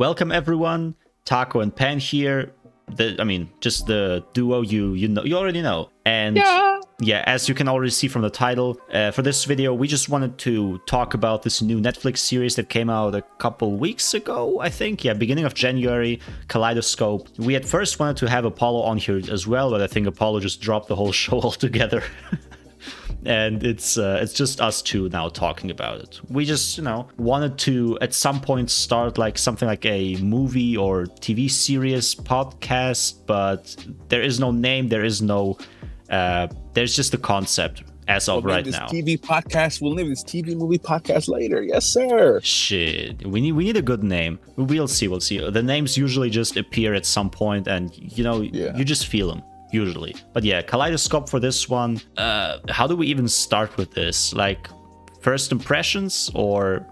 Welcome everyone, Taco and Pan here. Just the duo you already know. And yeah, as you can already see from the title, for this video, we just wanted to talk about this new Netflix series that came out a couple weeks ago, I think. Yeah, beginning of January, Kaleidoscope. We at first wanted to have Apollo on here as well, but I think Apollo just dropped the whole show altogether. And it's just us two now talking about it. We just, wanted to at some point start like something like a movie or TV series podcast, but there is no name, there's just the concept as of right now. TV podcast. We'll name this TV movie podcast later. Yes, sir. Shit, we need a good name. We'll see. The names usually just appear at some point, and you just feel them. Usually. But yeah, Kaleidoscope for this one. How do we even start with this? Like, first impressions, or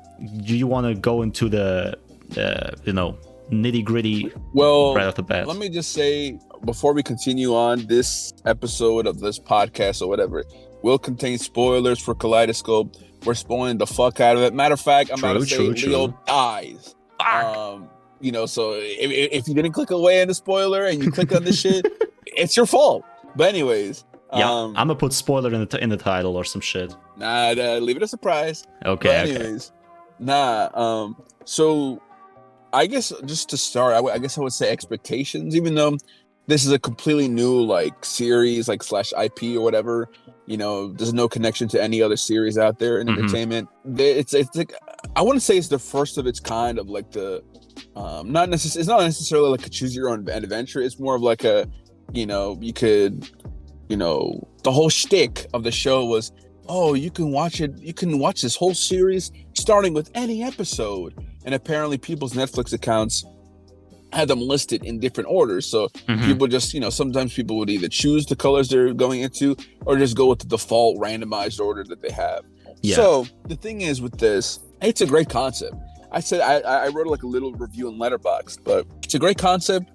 do you want to go into the nitty gritty right off the bat? Let me just say, before we continue on, this episode of this podcast or whatever will contain spoilers for Kaleidoscope. We're spoiling the fuck out of it. Matter of fact, I'm about to say Leo dies. So if you didn't click away in the spoiler and you click on this shit, it's your fault. But anyways, I'm gonna put spoiler in the title or some shit. Nah, leave it a surprise. Okay. But anyways, so I guess just to start, I guess I would say expectations. Even though this is a completely new series, / IP or whatever, there's no connection to any other series out there in entertainment. It's like, I wouldn't say it's the first of its kind of like the. It's not necessarily like a choose your own adventure. It's more of like a, you could, the whole shtick of the show was, you can watch it. You can watch this whole series starting with any episode. And apparently people's Netflix accounts had them listed in different orders. So people just, sometimes people would either choose the colors they're going into or just go with the default randomized order that they have. Yeah. So the thing is with this, it's a great concept. I said I wrote like a little review in Letterboxd, but it's a great concept.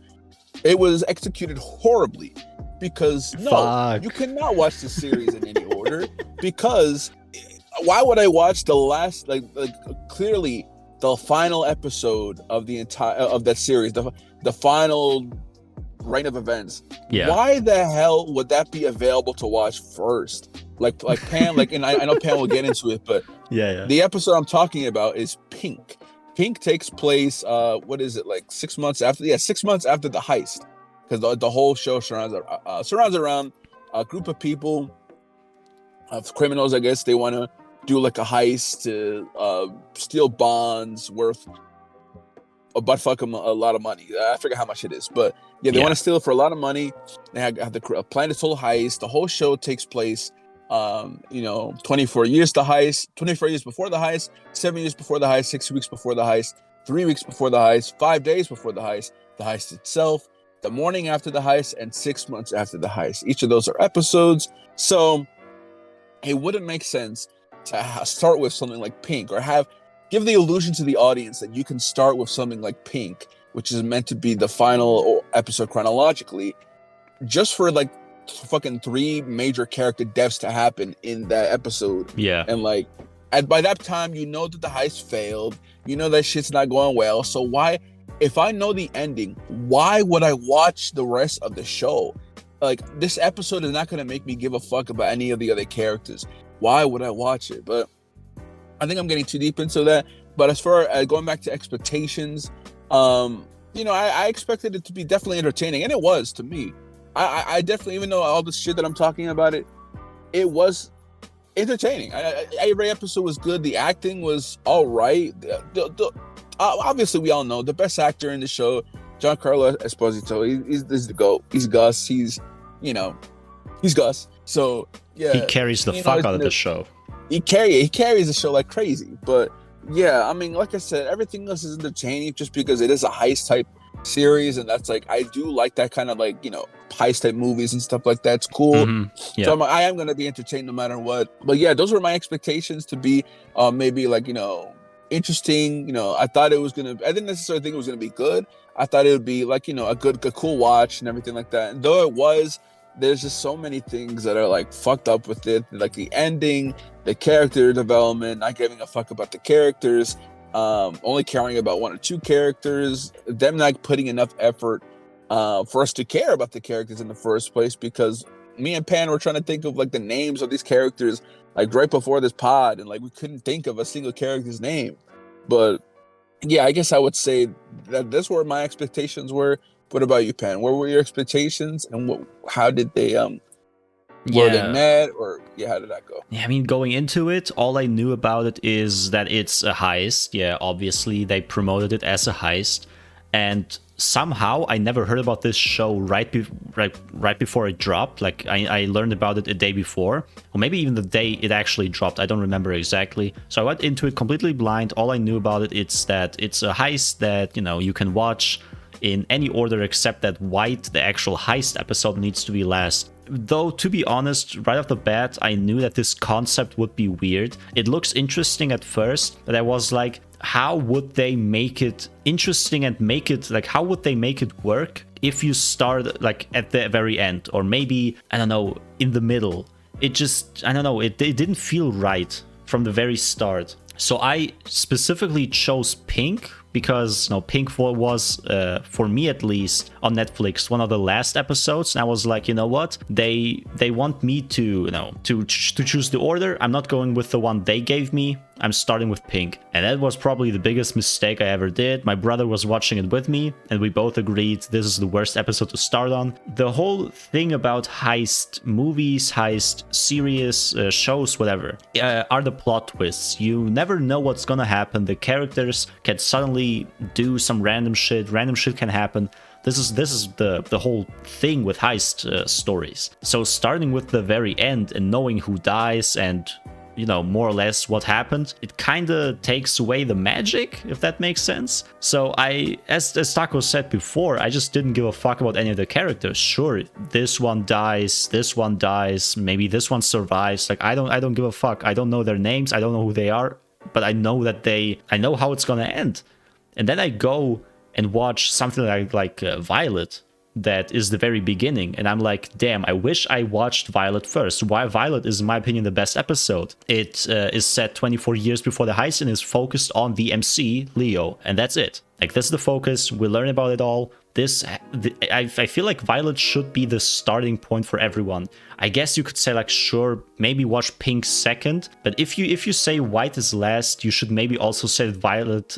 It was executed horribly because you cannot watch the series in any order, because why would I watch the last clearly the final episode of the entire of that series, the final reign of events? Yeah. Why the hell would that be available to watch first? Like Pam, and I know Pam will get into it, but the episode I'm talking about is Pink. Pink takes place, 6 months after? 6 months after the heist, because the whole show surrounds around a group of people, of criminals. I guess they want to do like a heist to steal bonds worth a lot of money. I forget how much it is, but they want to steal it for a lot of money. They have to plan this whole heist. The whole show takes place 24 years before the heist, 7 years before the heist, 6 weeks before the heist, 3 weeks before the heist, 5 days before the heist itself, the morning after the heist, and 6 months after the heist. Each of those are episodes. So it wouldn't make sense to start with something like Pink, or give the illusion to the audience that you can start with something like Pink, which is meant to be the final episode chronologically, just for fucking 3 major character deaths to happen in that episode. And by that time, that the heist failed, that shit's not going well. So why, if I know the ending, why would I watch the rest of the show? This episode is not going to make me give a fuck about any of the other characters. Why would I watch it? But I think I'm getting too deep into that. But as far as going back to expectations, I expected it to be definitely entertaining, and it was to me. I definitely, even though all the shit that I'm talking about, it was entertaining. Every episode was good. The acting was all right. Obviously, we all know the best actor in the show, Giancarlo Esposito. He's the GOAT. He's Gus. He's Gus. So yeah, he carries the fuck out of the show. He carries the show like crazy. But yeah, I mean, like I said, everything else is entertaining just because it is a heist type series, and that's I do like that kind of heist type movies and stuff like that. It's cool. So I am going to be entertained no matter what. But yeah, those were my expectations to be maybe interesting. I thought it was I didn't necessarily think it was going to be good. I thought it would be a cool watch and everything like that. And though it was, there's just so many things that are fucked up with it, like the ending, the character development, not giving a fuck about the characters, only caring about one or two characters, them not putting enough effort for us to care about the characters in the first place, because me and Pan were trying to think of like the names of these characters like right before this pod, and like we couldn't think of a single character's name. But yeah, I guess I would say that that's where my expectations were. What about you, Pan? What were your expectations, and how did they were they met, or yeah, how did that go? Yeah, I mean, going into it, all I knew about it is that it's a heist. Yeah, obviously they promoted it as a heist, and somehow I never heard about this show right before it dropped. Like I learned about it a day before, or maybe even the day it actually dropped. I don't remember exactly. So I went into it completely blind. All I knew about it is that it's a heist that, you know, you can watch in any order except that White, the actual heist episode, needs to be last. Though, to be honest, right off the bat, I knew that this concept would be weird. It looks interesting at first, but I was like, how would they make it interesting and make it, like, how would they make it work if you start, like, at the very end? Or maybe, I don't know, in the middle. It just, I don't know, it didn't feel right from the very start. So I specifically chose Pink, because, you know, Pink was, for me at least, on Netflix, one of the last episodes. And I was like, you know what? They want me to, you know, to choose the order. I'm not going with the one they gave me. I'm starting with Pink. And that was probably the biggest mistake I ever did. My brother was watching it with me, and we both agreed this is the worst episode to start on. The whole thing about heist movies, heist series, shows, whatever, are the plot twists. You never know what's gonna happen. The characters can suddenly do some random shit. Random shit can happen. This is the whole thing with heist stories. So starting with the very end and knowing who dies and, you know, more or less what happened, it kind of takes away the magic, if that makes sense. So as Taco said before, I just didn't give a fuck about any of the characters. Sure, this one dies, maybe this one survives. Like, I don't give a fuck. I don't know their names, I don't know who they are, but I know that I know how it's gonna end. And then I go and watch something like Violet, that is the very beginning, and I'm like, damn, I wish I watched Violet first. Why Violet is, in my opinion, the best episode. It is set 24 years before the heist and is focused on the MC, Leo, and that's it. Like, that's the focus. We learn about it all. I feel like Violet should be the starting point for everyone. I guess you could say, like, sure, maybe watch Pink second, but if you say White is last, you should maybe also say that Violet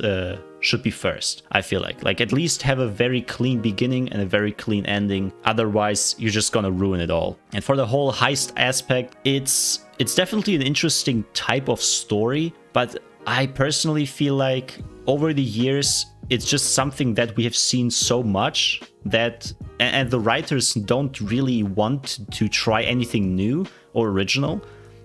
should be first. I feel like at least have a very clean beginning and a very clean ending. Otherwise, you're just gonna ruin it all. And for the whole heist aspect, it's definitely an interesting type of story, but I personally feel like over the years, it's just something that we have seen so much that, and the writers don't really want to try anything new or original.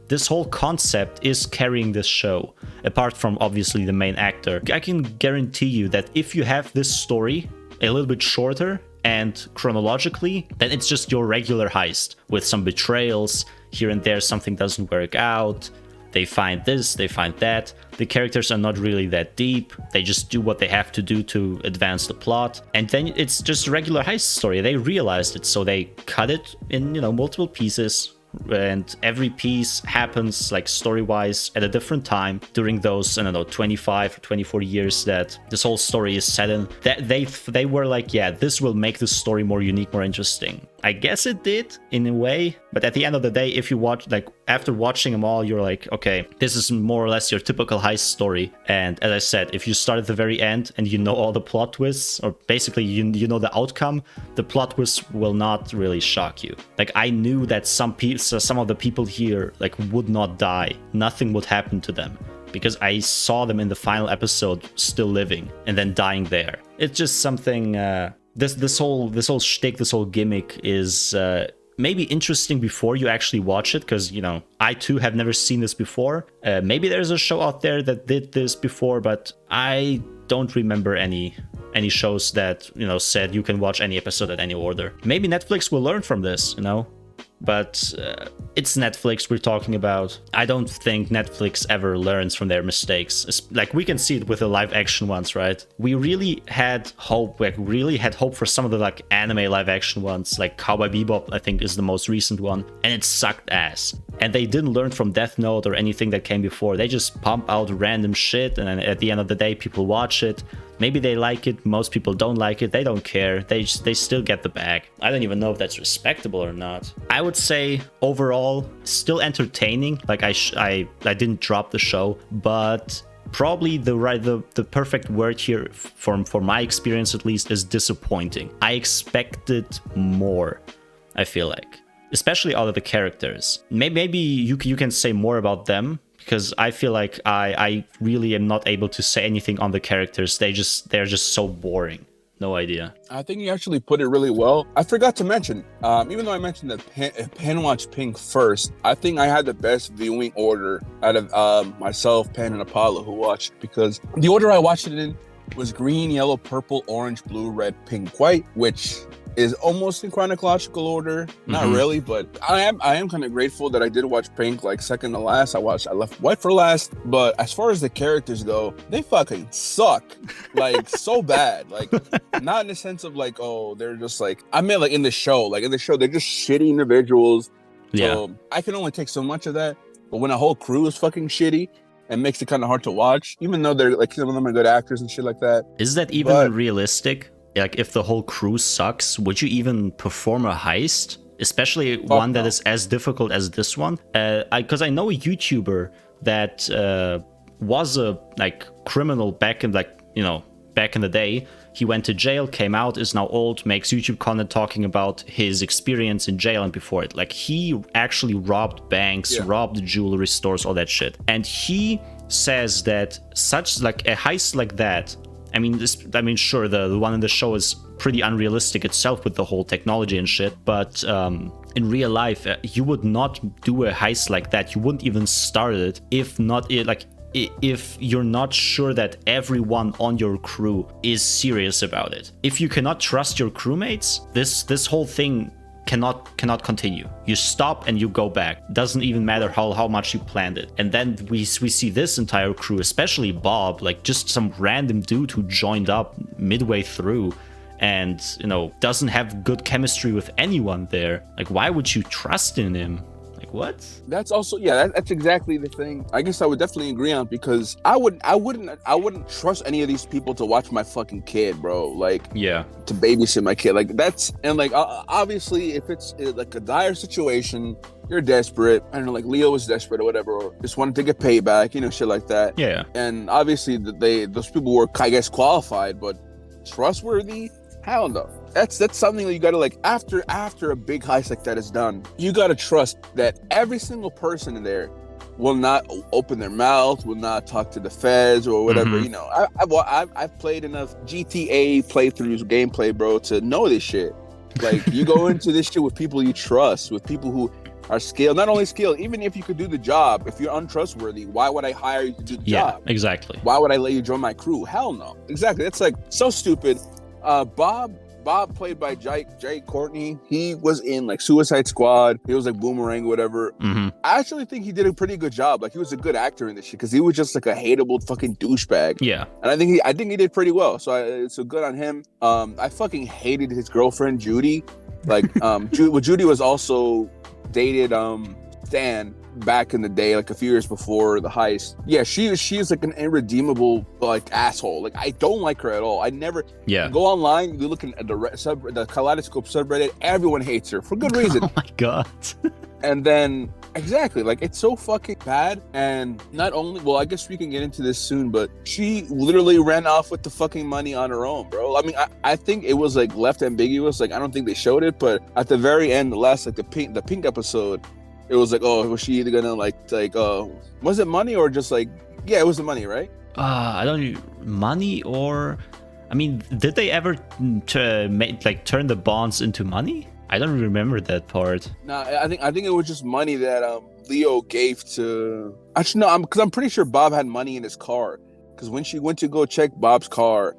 This whole concept is carrying this show, apart from obviously the main actor. I can guarantee you that if you have this story a little bit shorter and chronologically, then it's just your regular heist with some betrayals. Here and there, something doesn't work out. They find this, they find that. The characters are not really that deep. They just do what they have to do to advance the plot. And then it's just a regular heist story. They realized it, so they cut it in, you know, multiple pieces. And every piece happens, like, story-wise at a different time during those, I don't know, 25 or 24 years that this whole story is set in. That they were like, yeah, this will make the story more unique, more interesting. I guess it did in a way, but at the end of the day, if you watch, like, after watching them all, you're like, okay, this is more or less your typical heist story. And as I said, if you start at the very end and you know all the plot twists, or basically you know the outcome, the plot twists will not really shock you. Like, I knew that some of the people here, like, would not die. Nothing would happen to them, because I saw them in the final episode still living and then dying there. It's just something, this whole shtick, this whole gimmick is maybe interesting before you actually watch it, because, you know, I too have never seen this before. Maybe there's a show out there that did this before, but I don't remember any shows that, you know, said you can watch any episode at any order. Maybe Netflix will learn from this, you know. But it's Netflix we're talking about. I don't think Netflix ever learns from their mistakes. Like, we can see it with the live action ones, right? We really had hope. Like, really had hope for some of the like anime live action ones, like Cowboy Bebop, I think, is the most recent one, and it sucked ass. And they didn't learn from Death Note or anything that came before. They just pump out random shit, and then at the end of the day, people watch it. Maybe they like it, most people don't like it, they don't care, they still get the bag. I don't even know if that's respectable or not. I would say overall, still entertaining. Like, I didn't drop the show, but probably the perfect word here for my experience at least is disappointing. I expected more, I feel like. Especially out of the characters. Maybe you can say more about them, because I feel like I really am not able to say anything on the characters. They're just so boring. No idea. I think you actually put it really well. I forgot to mention, even though I mentioned that Pen watched Pink first, I think I had the best viewing order out of myself, Pen, and Apollo who watched, because the order I watched it in was green, yellow, purple, orange, blue, red, pink, white, which is almost in chronological order. Not really, but I am kind of grateful that I did watch Pink like second to last. I left White for last. But as far as the characters go, they fucking suck. Like, so bad. Like, not in the sense of like, oh, they're just like, I meant like in the show. Like, in the show, they're just shitty individuals. So I can only take so much of that. But when a whole crew is fucking shitty, it makes it kind of hard to watch, even though they're like, some of them are good actors and shit like that. Is that even realistic? Like, if the whole crew sucks, would you even perform a heist? Especially one that is as difficult as this one? Because I know a YouTuber that was a like criminal back in the day. He went to jail, came out, is now old, makes YouTube content talking about his experience in jail and before it. Like, he actually robbed banks, robbed jewelry stores, all that shit. And he says that such like a heist like that, I mean, sure, the one in the show is pretty unrealistic itself with the whole technology and shit, but in real life, you would not do a heist like that. You wouldn't even start it if you're not sure that everyone on your crew is serious about it. If you cannot trust your crewmates, this whole thing cannot continue. You stop and you go back. Doesn't even matter how much you planned it. And then we see this entire crew, especially Bob, like just some random dude who joined up midway through and, doesn't have good chemistry with anyone there. Like, why would you trust in him? Like, what? That's also, that's exactly the thing. I guess I would definitely agree on, because I wouldn't trust any of these people to watch my fucking kid, bro. Like, to babysit my kid. Like, that's, and like, obviously, if it's like a dire situation, you're desperate. I don't know, like Leo was desperate or whatever, or just wanted to get payback, shit like that. Yeah. And obviously, those people were, I guess, qualified, but trustworthy? Hell no. That's something that you gotta, like, after a big heist like that is done, you gotta trust that every single person in there will not open their mouth, will not talk to the feds or whatever. I've played enough GTA playthroughs, gameplay, bro, to know this shit. Like, you go into this shit with people you trust, with people who are skilled. Not only skilled, even if you could do the job, if you're untrustworthy, why would I hire you to do the job? Exactly. Why would I let you join my crew? Hell no. Exactly. That's like so stupid. Bob, played by Jay Courtney, he was in like Suicide Squad. He was like Boomerang, whatever. I actually think he did a pretty good job. Like, he was a good actor in this shit, because he was just like a hateable fucking douchebag. Yeah. And I think he did pretty well. So good on him. I fucking hated his girlfriend Judy. Like, Judy was also dated Stan back in the day, like a few years before the heist. Yeah, she's like an irredeemable like asshole. Like, I don't like her at all. I never go online, you look at the Kaleidoscope subreddit, everyone hates her for good reason. Oh my god. And then exactly, like, it's so fucking bad. And not only, well, I guess we can get into this soon, but she literally ran off with the fucking money on her own, bro. I mean, I think it was like left ambiguous. Like, I don't think they showed it, but at the very end, the last, like the pink episode, it was like, oh, was she either gonna like was it money or just like, yeah, it was the money, right? I don't know, money, or, I mean, did they ever turn the bonds into money? I don't remember that part. No, I think it was just money that Leo gave to. Actually, no, because I'm pretty sure Bob had money in his car. Because when she went to go check Bob's car,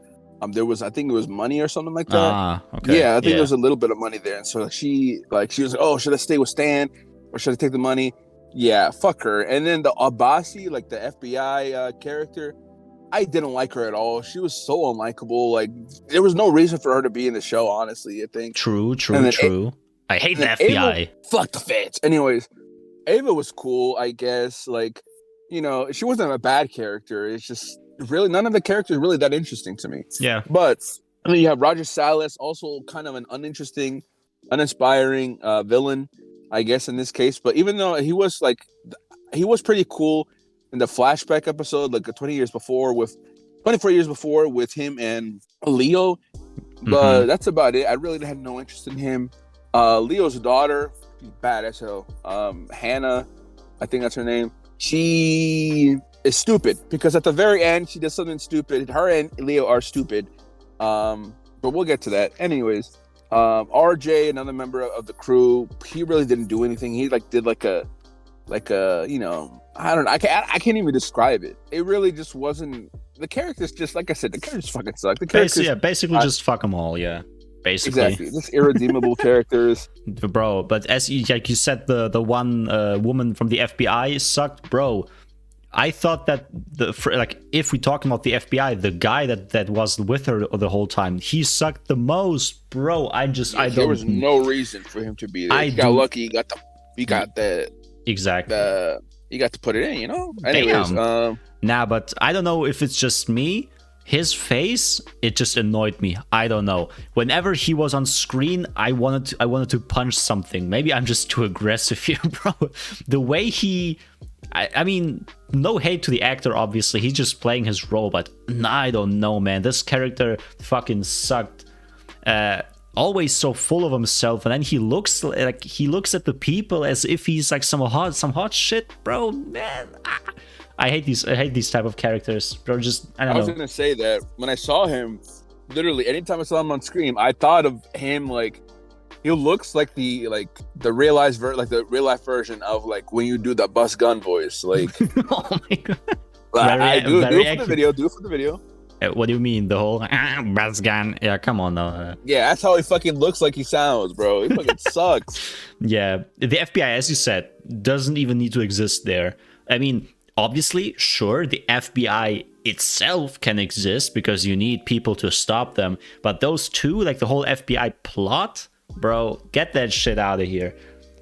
There was, I think it was money or something like that. Okay. Yeah, I think there was a little bit of money there, and so she was like, oh, should I stay with Stan or should I take the money? Yeah, fuck her. And then the Abasi, like the FBI character, I didn't like her at all. She was so unlikable. Like there was no reason for her to be in the show. Honestly, I think. True. I hate the FBI. Ava, fuck the feds. Anyways, Ava was cool, I guess. Like, she wasn't a bad character. It's just really none of the characters really that interesting to me. Yeah. But then you have Roger Salas, also kind of an uninteresting, uninspiring villain, I guess in this case. But even though he was pretty cool in the flashback episode, like 24 years before with him and Leo. But that's about it. I really had no interest in him. Leo's daughter, bad as hell. Hannah, I think that's her name. She is stupid because at the very end she does something stupid. Her and Leo are stupid. But we'll get to that. Anyways, RJ, another member of the crew, he really didn't do anything. He did a I don't know. I can't even describe it. It really just wasn't. The characters, just like I said, the characters fucking suck. The characters, basically just fuck them all. Yeah, basically. Exactly, just irredeemable characters, bro. But as you said, the one woman from the FBI sucked, bro. I thought that if we're talking about the FBI, the guy that was with her the whole time, he sucked the most, bro. There was no reason for him to be there. He got lucky. He got the exactly. You got to put it in, Anyways, nah, but I don't know if it's just me. His face, it just annoyed me. I don't know. Whenever he was on screen, I wanted to punch something. Maybe I'm just too aggressive here, bro. The way I mean, no hate to the actor, obviously. He's just playing his role, but I don't know, man. This character fucking sucked. Always so full of himself, and then he looks at the people as if he's like some hot shit, bro. Man, I hate these type of characters, bro. I was gonna say that when I saw him, literally anytime I saw him on screen, I thought of him like he looks like the real life version of like when you do the bus gun voice, like. Oh my god! Do it for the video. What do you mean? The whole bus gun? Yeah, come on now. Yeah, that's how he fucking looks like he sounds, bro. He fucking sucks. Yeah, the FBI, as you said, doesn't even need to exist there. I mean, obviously, sure, the FBI itself can exist because you need people to stop them. But those two, like the whole FBI plot, bro, get that shit out of here.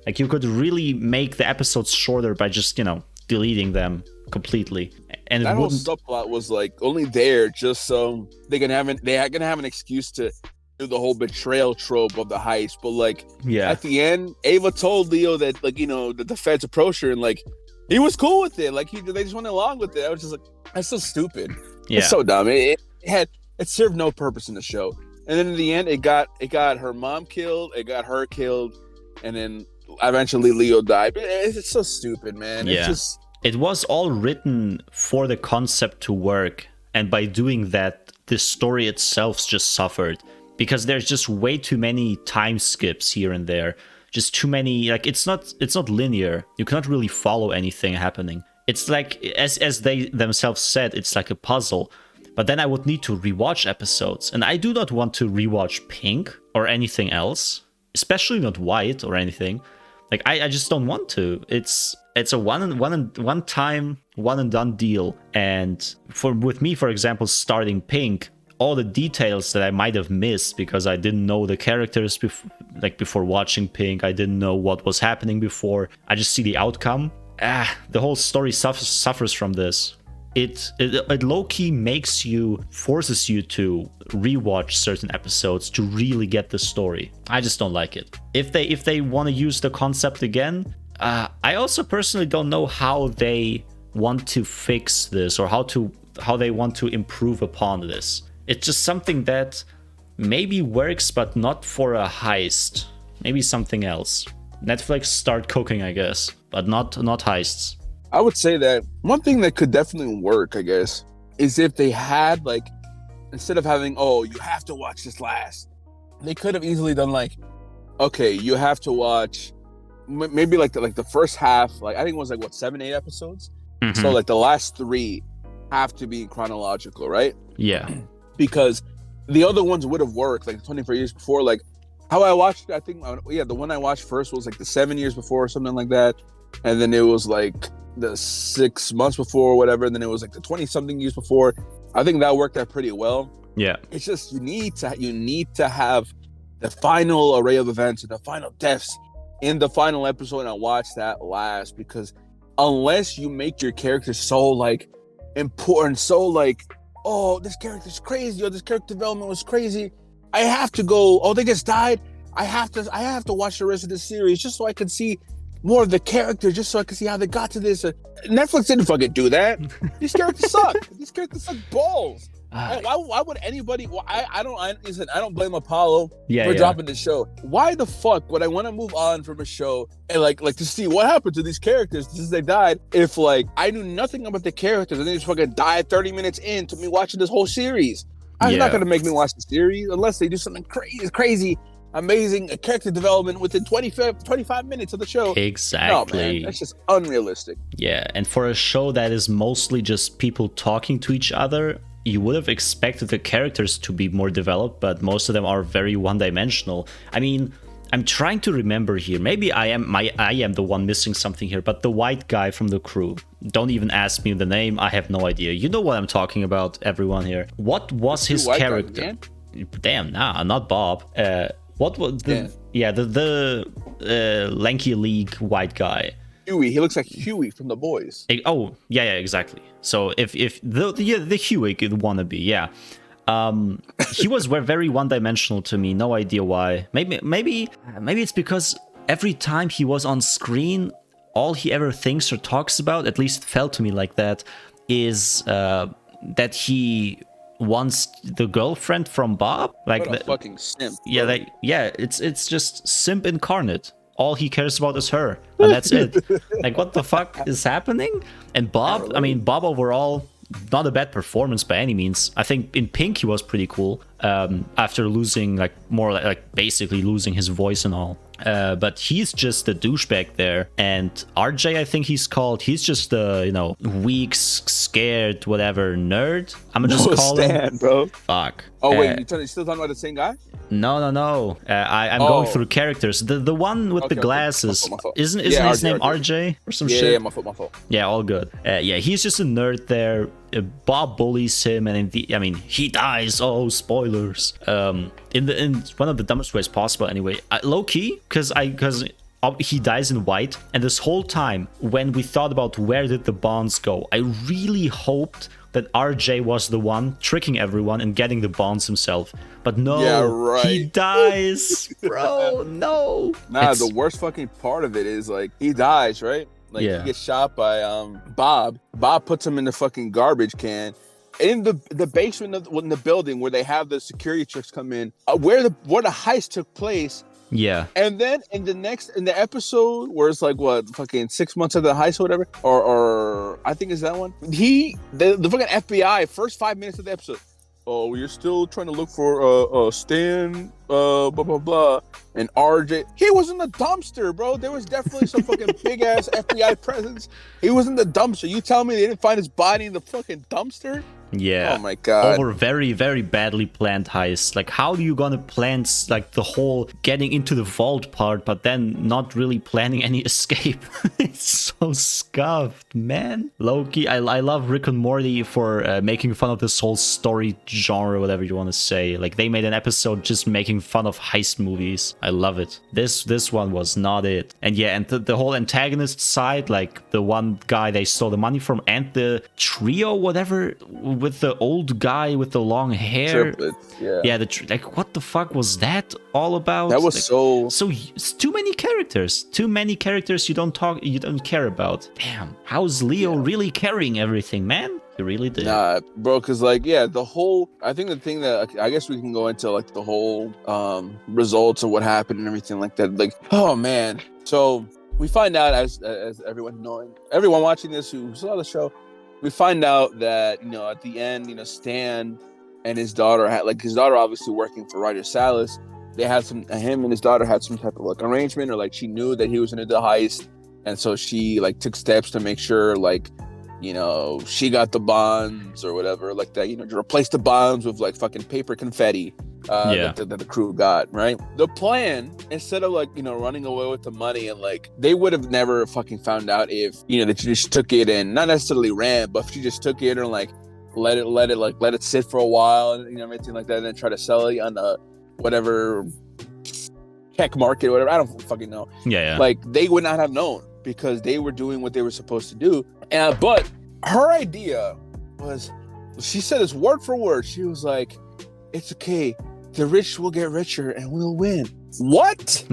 Like you could really make the episodes shorter by just, deleting them completely. And that whole subplot was like only there just so they're gonna have an excuse to do the whole betrayal trope of the heist. But like at the end, Ava told Leo that that the feds approached her and like he was cool with it. Like they just went along with it. I was just like, that's so stupid. Yeah. It's so dumb. It served no purpose in the show. And then in the end, it got her mom killed, it got her killed, and then eventually Leo died. It's so stupid, man. Yeah. It's just. It was all written for the concept to work, and by doing that, the story itself just suffered because there's just way too many time skips here and there. Just too many, like it's not linear. You cannot really follow anything happening. It's like as they themselves said, it's like a puzzle. But then I would need to rewatch episodes, and I do not want to rewatch Pink or anything else, especially not White or anything. Like I just don't want to. It's a one and done deal. And with me, for example, starting Pink, all the details that I might have missed because I didn't know the characters before watching Pink, I didn't know what was happening before. I just see the outcome. The whole story suffers from this. It low-key forces you to rewatch certain episodes to really get the story. I just don't like it. If they want to use the concept again, I also personally don't know how they want to fix this or how they want to improve upon this. It's just something that maybe works, but not for a heist. Maybe something else. Netflix start cooking, I guess, but not heists. I would say that one thing that could definitely work, I guess, is if they had instead of having, you have to watch this last, they could have easily done okay, you have to watch maybe the first half, I think it was 7-8 episodes. Mm-hmm. So the last 3 have to be chronological, right? Yeah. Because the other ones would have worked like 24 years before. Like how I watched it, I think, the one I watched first was like the 7 years before or something like that. And then it was like the 6 months before or whatever. And then it was like the 20 something years before. I think that worked out pretty well. Yeah. It's just, you need to have the final array of events and the final deaths in the final episode, and I watch that last, because unless you make your character so like important, so like, oh, this character's crazy, or this character development was crazy, I have to go, oh, they just died, I have to watch the rest of the series just so I can see more of the character, just so I can see how they got to this. Netflix didn't fucking do that. These characters suck. These characters suck balls. Why would anybody? I don't blame Apollo for dropping the show. Why the fuck would I want to move on from a show and like to see what happened to these characters since they died, if like I knew nothing about the characters and they just fucking died 30 minutes into me watching this whole series? I'm not gonna make me watch the series unless they do something crazy, amazing character development within 25 minutes of the show. Exactly. No, man, that's just unrealistic. Yeah, and for a show that is mostly just people talking to each other, you would have expected the characters to be more developed, but most of them are very one-dimensional. I mean, I'm trying to remember here. Maybe I am the one missing something here, but the white guy from the crew. Don't even ask me the name. I have no idea. You know what I'm talking about, everyone here. What was his character? Damn, nah, not Bob. What was the the lanky league white guy? Huey. He looks like Huey from The Boys. Oh, yeah, exactly. So if the Huey wannabe, yeah. He was very one-dimensional to me. No idea why. Maybe it's because every time he was on screen, all he ever thinks or talks about, at least felt to me like that, is that he wants the girlfriend from Bob. Like what a fucking simp. Yeah, it's just simp incarnate. All he cares about is her, and that's it. Like, what the fuck is happening? And Bob, I mean, Bob overall, not a bad performance by any means. I think in Pink he was pretty cool, after losing, like, more like basically losing his voice and all. But he's just a douchebag there. And RJ, I think he's called, he's just a, weak, scared, whatever, nerd. I'm gonna just call him. Bro. Fuck. Oh, wait, you're still talking about the same guy? No. I'm going through characters. The one with the glasses. My fault. Isn't his name RJ or some shit? Yeah, my fault. Yeah, all good. Yeah, he's just a nerd there. Bob bullies him, and he dies. Oh, spoilers. In one of the dumbest ways possible. Anyway, low key, because he dies in white, and this whole time when we thought about where did the bonds go, I really hoped that RJ was the one tricking everyone and getting the bonds himself. But no, yeah, right. He dies, bro. No. Nah, the worst fucking part of it is like he dies, right? Like he gets shot by Bob. Bob puts him in the fucking garbage can in the basement of the building where they have the security checks come in, where the heist took place. Yeah. And then in the episode where it's like what fucking 6 months of the heist or whatever, or I think it's that one. The fucking FBI first 5 minutes of the episode. Oh, you're still trying to look for Stan, blah blah blah, and RJ. He was in the dumpster, bro. There was definitely some fucking big ass FBI presence. He was in the dumpster. You tell me they didn't find his body in the fucking dumpster? Yeah. Oh my god. Over very, very badly planned heists. Like, how are you gonna plan like the whole getting into the vault part, but then not really planning any escape? It's so scuffed, man. Loki, I love Rick and Morty for making fun of this whole story genre, whatever you want to say. Like, they made an episode just making fun of heist movies. I love it. This one was not it. And yeah, and the whole antagonist side, like the one guy they stole the money from, and the trio, whatever, with the old guy with the long hair. Triplets, yeah. Yeah, like, what the fuck was that all about? That was like, so it's too many characters. Too many characters you don't care about. Damn, how's Leo really carrying everything, man? He really did. Nah, bro, because like, yeah, I think the thing that I guess we can go into like the whole results of what happened and everything like that. Like, oh man. So we find out, as everyone watching this who saw the show, we find out that, at the end, Stan and his daughter his daughter obviously working for Ryder Salas. They had him and his daughter had some type of like arrangement, or like she knew that he was into the heist. And so she like took steps to make sure like you know, she got the bonds or whatever like that, you know, to replace the bonds with like fucking paper confetti that the crew got, right? The plan, instead of like, you know, running away with the money, and like they would have never fucking found out if, you know, that she just took it and not necessarily ran, but if she just took it and like let it sit for a while and, you know, everything like that, and then try to sell it on the whatever check market or whatever, I don't fucking know. Like they would not have known because they were doing what they were supposed to do. But her idea was, she said this word for word. She was like, "It's okay. The rich will get richer and we'll win." What?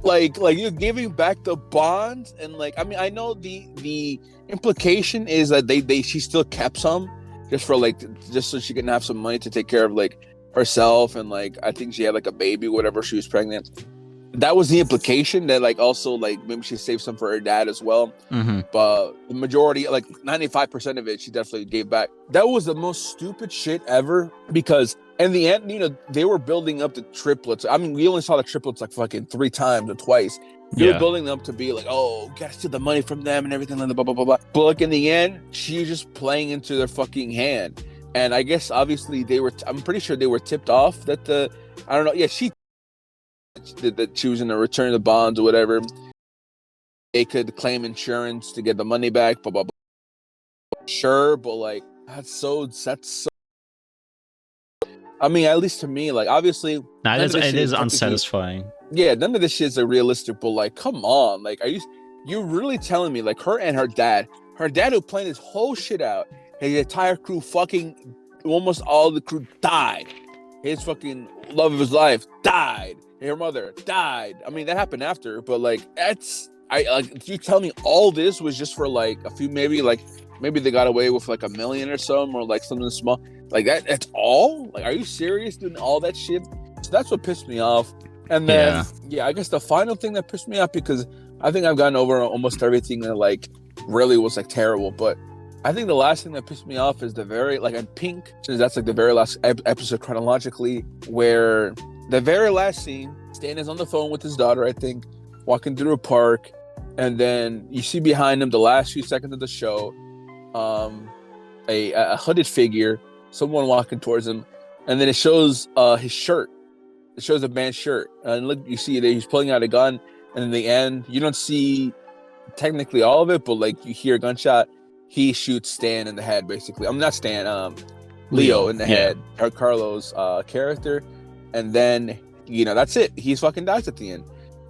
like you're giving back the bonds, and like, I mean, I know the implication is that she still kept some just so she can have some money to take care of like herself, and like I think she had like a baby, whatever, she was pregnant. That was the implication, that like also like maybe she saved some for her dad as well. But the majority, like 95% of it, she definitely gave back. That was the most stupid shit ever, because in the end, you know, they were building up the triplets. I mean, we only saw the triplets like fucking 3 times or twice. They were building them up to be like, oh, gotta steal the money from them and everything, like blah blah blah blah. But like in the end, she's just playing into their fucking hand. And I guess obviously I'm pretty sure they were tipped off that I don't know. Yeah, she that she was going to return the bonds or whatever. They could claim insurance to get the money back, blah blah blah. Sure, but like that's so. I mean, at least to me, like obviously, it is unsatisfying. Yeah, none of this shit's realistic. But like, come on, like, you really telling me like her and her dad who planned this whole shit out, his entire crew, fucking almost all the crew died. His fucking love of his life died. Her mother died. I mean, that happened after, but like you tell me all this was just for like a few, maybe they got away with like $1 million or something, or like something small like that. That's all? Like, are you serious doing all that shit? So that's what pissed me off. And then I guess the final thing that pissed me off, because I think I've gotten over almost everything that like really was like terrible, but I think the last thing that pissed me off is the very, like, in Pink, since that's like the very last episode chronologically, where the very last scene, Stan is on the phone with his daughter, I think, walking through a park, and then you see behind him the last few seconds of the show, a hooded figure, someone walking towards him, and then it shows his shirt. It shows a man's shirt, and look, you see that he's pulling out a gun, and in the end, you don't see technically all of it, but like you hear a gunshot. He shoots Stan in the head, basically. I'm not Stan, Leo in the head, Carlo's character. And then, you know, that's it. He fucking dies at the end.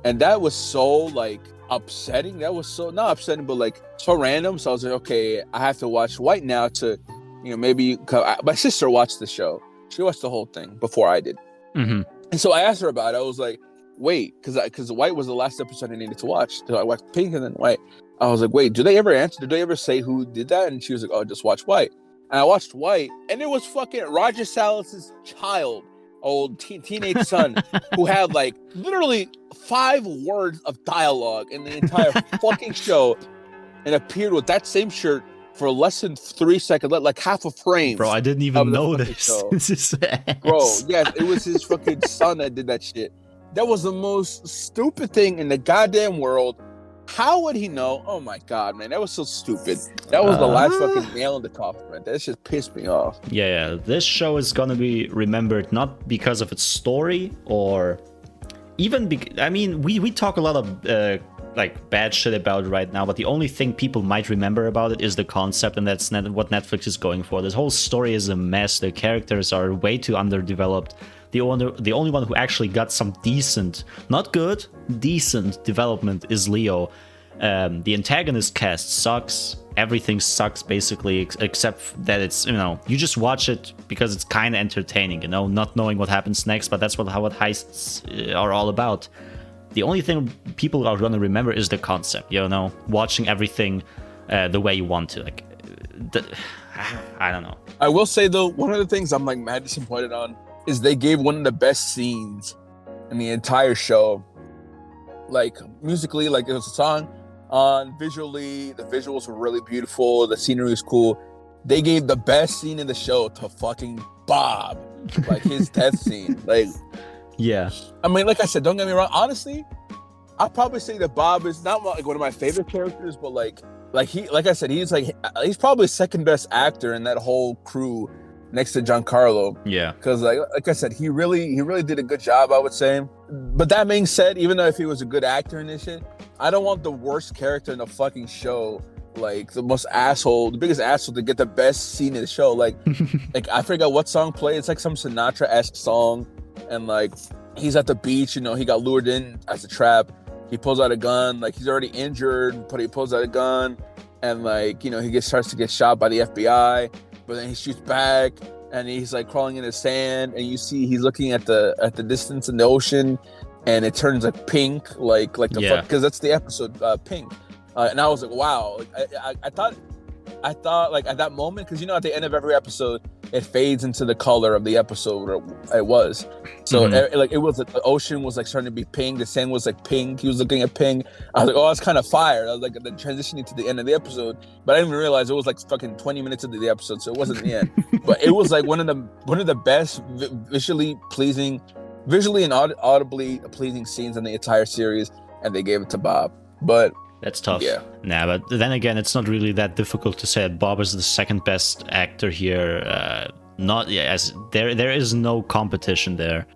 And that was so, like, upsetting. That was so, not upsetting, but, like, so random. So I was like, okay, I have to watch White now to, you know, maybe, my sister watched the show. She watched the whole thing before I did. And so I asked her about it. I was like, wait, because White was the last episode I needed to watch. So I watched Pink and then White. I was like, wait, do they ever answer? Did they ever say who did that? And she was like, oh, just watch White. And I watched White, and it was fucking Roger Salas's child, old teenage son, who had like literally 5 words of dialogue in the entire fucking show, and appeared with that same shirt for less than 3 seconds, like half a frame. Bro, I didn't even notice. This is bro, yes, it was his fucking son that did that shit. That was the most stupid thing in the goddamn world. How would he know? Oh my god, man, that was so stupid. That was the last fucking nail in the coffin, man. That just pissed me off. Yeah, this show is gonna be remembered not because of its story, or even I mean, we talk a lot of like bad shit about it right now, but the only thing people might remember about it is the concept, and that's what Netflix is going for. This whole story is a mess. The characters are way too underdeveloped. The only one who actually got some decent, not good, decent development is Leo. The antagonist cast sucks. Everything sucks basically, except that it's, you know, you just watch it because it's kind of entertaining, you know, not knowing what happens next. But that's what heists are all about. The only thing people are gonna remember is the concept, you know, watching everything the way you want to. Like, I don't know. I will say though, one of the things I'm like mad disappointed on is they gave one of the best scenes in the entire show. Like musically, like it was a song. Visually, the visuals were really beautiful. The scenery was cool. They gave the best scene in the show to fucking Bob, like his death scene. Like, yeah. I mean, like I said, don't get me wrong. Honestly, I'll probably say that Bob is not like one of my favorite characters, but like like I said, he's probably second best actor in that whole crew next to Giancarlo. Yeah. Because like I said, he really did a good job, I would say. But that being said, even though if he was a good actor in this shit, I don't want the worst character in the fucking show, like the biggest asshole to get the best scene in the show. Like I forgot what song played. It's like some Sinatra-esque song, and like he's at the beach, you know, he got lured in as a trap. He pulls out a gun, like he's already injured, but he pulls out a gun, and like, you know, he starts to get shot by the FBI, but then he shoots back, and he's like crawling in the sand, and you see he's looking at the distance in the ocean, and it turns like pink, like the fuck, because that's the episode, Pink. And I was like, wow. Like, I thought like at that moment, because you know at the end of every episode it fades into the color of the episode it was. So like it was like the ocean was like starting to be pink, the sand was like pink, he was looking at pink. I was like, oh, that's kind of fire. I was like the transitioning to the end of the episode, but I didn't even realize it was like fucking 20 minutes into the episode, so it wasn't the end. But it was like one of the best visually and audibly pleasing scenes in the entire series, and they gave it to Bob. But that's tough. Yeah. Nah, but then again, it's not really that difficult to say that Bob is the second best actor here. As there is no competition there.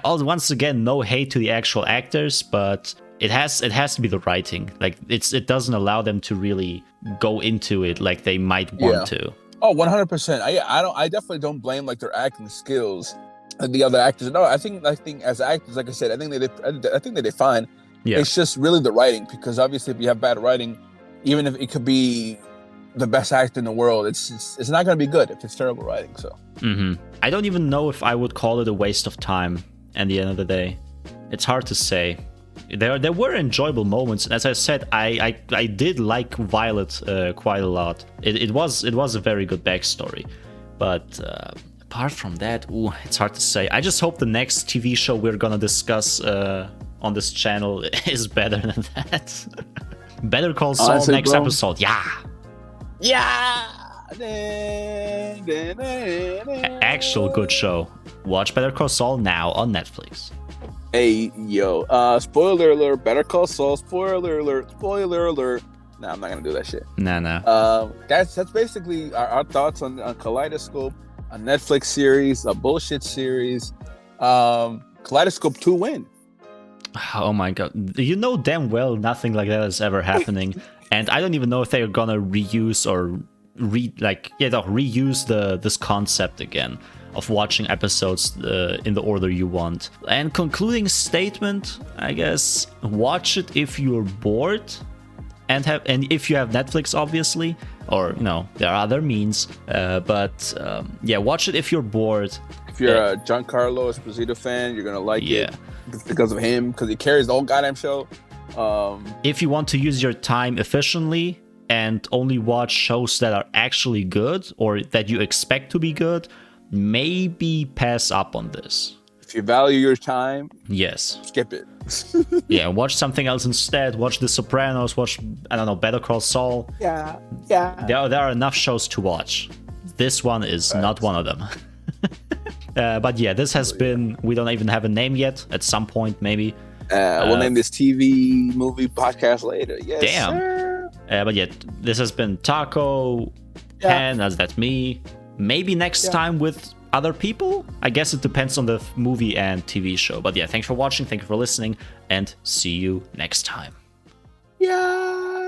Once again, no hate to the actual actors, but it has to be the writing. Like it doesn't allow them to really go into it like they might want to. Oh, 100%. I definitely don't blame like their acting skills and the other actors. No, I think as actors, like I said, I think they did fine. Yeah. It's just really the writing, because obviously if you have bad writing, even if it could be the best actor in the world, it's not going to be good if it's terrible writing. So I don't even know if I would call it a waste of time at the end of the day. It's hard to say. There were enjoyable moments, and as I said, I did like Violet quite a lot. It was a very good backstory, but apart from that, it's hard to say. I just hope the next TV show we're gonna discuss on this channel is better than that. Better Call Saul, honestly, next episode. Actual good show. Watch Better Call Saul now on Netflix. Hey, yo, spoiler alert, Better Call Saul, spoiler alert. Nah, I'm not gonna do that shit. Nah. That's basically our thoughts on Kaleidoscope, a Netflix series, a bullshit series. Kaleidoscope 2 win. Oh my god. You know damn well nothing like that is ever happening. And I don't even know if they're gonna reuse or reuse this concept again of watching episodes in the order you want. And concluding statement, I guess, watch it if you're bored and if you have Netflix, obviously, or you know, there are other means, but watch it if you're bored. If you're a Giancarlo Esposito fan, you're gonna like it because of him, because he carries the whole goddamn show. If you want to use your time efficiently and only watch shows that are actually good or that you expect to be good, maybe pass up on this. If you value your time, yes, skip it. Watch something else instead. Watch The Sopranos. Watch, I don't know, Better Call Saul. Yeah. There are enough shows to watch. This one is not one of them. But yeah, this has been. We don't even have a name yet. At some point, maybe. We'll name this TV movie podcast later. Yes, damn. Sir. But yeah, this has been Taco. And that's me. Maybe next time with other people? I guess it depends on the movie and TV show. But yeah, thanks for watching, thank you for listening, and see you next time. Yeah.